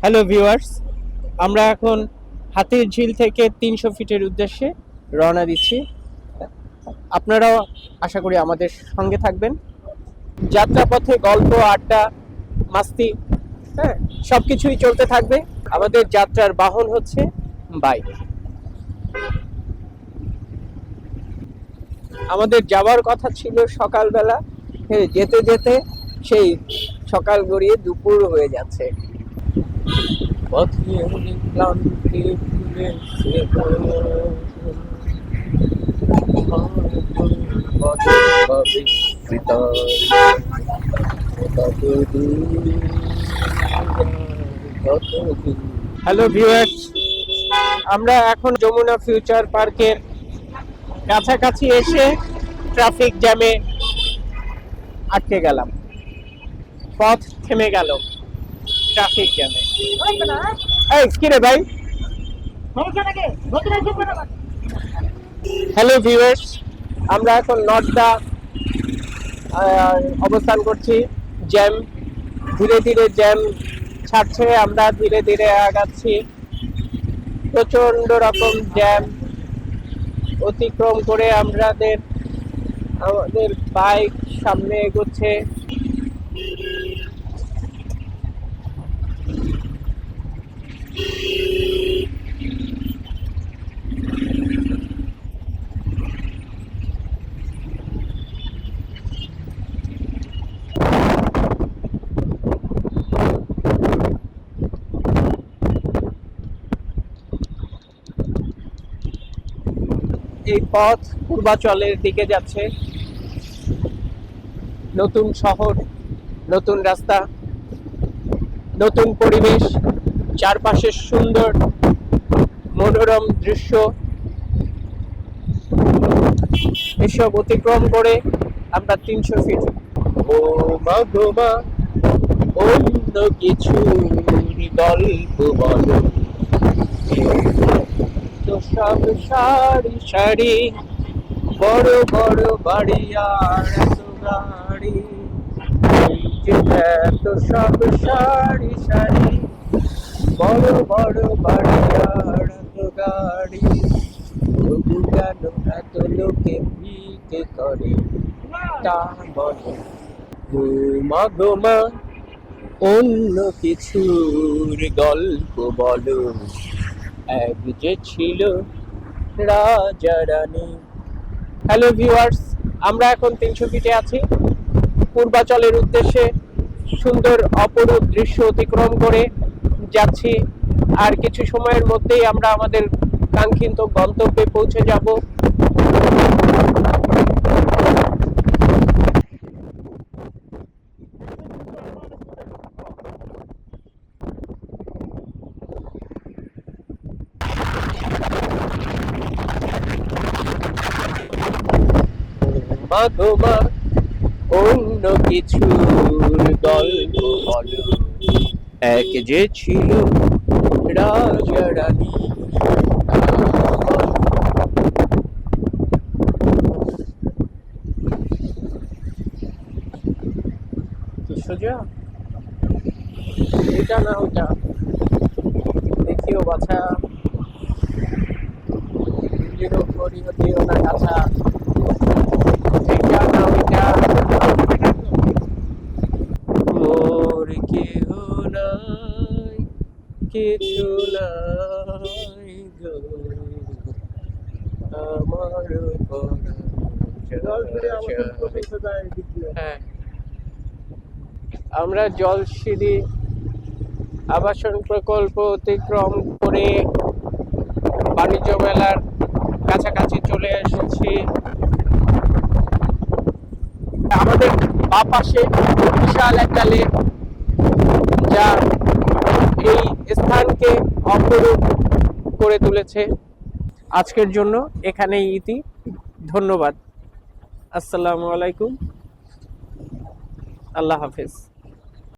Hello viewers, আমরা এখন হাতির ঝিল থেকে 300 ফিটের উদ্দেশ্যে রওনা দিচ্ছি। আপনারাও আশা করি আমাদের সঙ্গে থাকবেন। যাত্রাপথে গল্প, আড্ডা, মাস্তি, হ্যাঁ, সবকিছুই চলতে থাকবে। আমাদের যাত্রার বাহন হচ্ছে বাইক। আমাদের যাওয়ার কথা ছিল সকালবেলা, যেতে যেতে সেই সকাল গড়িয়ে দুপুর হয়ে যাচ্ছে। পথে অনেক ক্লান্তি ভুলেছে হ্যালো ভিউয়ার্স, আমরা এখন যমুনা ফিউচার পার্কের কাছাকাছি এসে ট্রাফিক জ্যামে আটকে গেলাম। পথ থেমে গেল ট্রাফিক জ্যামে। এই কি রে ভাই? হ্যালো ভিউয়ার্স, আমরা এখন নর্থদা অবস্থান করছি। জ্যাম ধীরে ধীরে জ্যাম ছাড়ছে, আমরা ধীরে ধীরে আগাচ্ছি। প্রচন্ড রকম জ্যাম অতিক্রম করে আমাদের বাইক সামনে এগোচ্ছে। এই পথ পূর্বাচলের দিকে যাচ্ছে। নতুন শহর, নতুন রাস্তা, নতুন পরিবেশ, চারপাশে সুন্দর মনোরম দৃশ্য, এসব অতিক্রম করে আমরা 300 ফিট। ও মা গো মা, অন্য কিছু গল্প বলো, তো সব সারি সারি, বড় বড় বাড়ি আর এত গাড়ি, এত সব সারি সারি, বড় বড় বাড়ি আর এত গাড়ি, তবু কেন এত লোকে ভিড় করে তা বলো। মা গো মা, অন্য কিছুর গল্প বলো, এক যে ছিল রাজা রানী। হ্যালো ভিউয়ার্স, আমরা এখন 300 ফিটে আছি। পূর্বাচলের উদ্দেশ্যে সুন্দর অপরূপ দৃশ্য অতিক্রম করে যাচ্ছি। আর কিছু সময়ের মধ্যেই আমরা আমাদের কাঙ্ক্ষিত গন্তব্যে পৌঁছে যাব। মা গো মা, অন্য কিছুর গল্প বলো, এক যে ছিল রাজা রানী। কি সোজা? এটা না ওটা, দেখিও বাছা, হতিও না কাছা, এটা না ওইটা। মোর কেহ নাই, কিছু নাই গো, আমার হ্যাঁ, আমরা জলসিঁড়ি আবাসন প্রকল্প অতিক্রম করে বাণিজ্য মেলার কাছাকাছি চলে এসেছি। আমাদের বাঁ পাশে বিশাল একটা লেক, যা এই স্থানকে অপরূপ করে তুলেছে। আজকের জন্য এখানেই ইতি। ধন্যবাদ। আসসালামু আলাইকুম, আল্লাহ হাফেজ।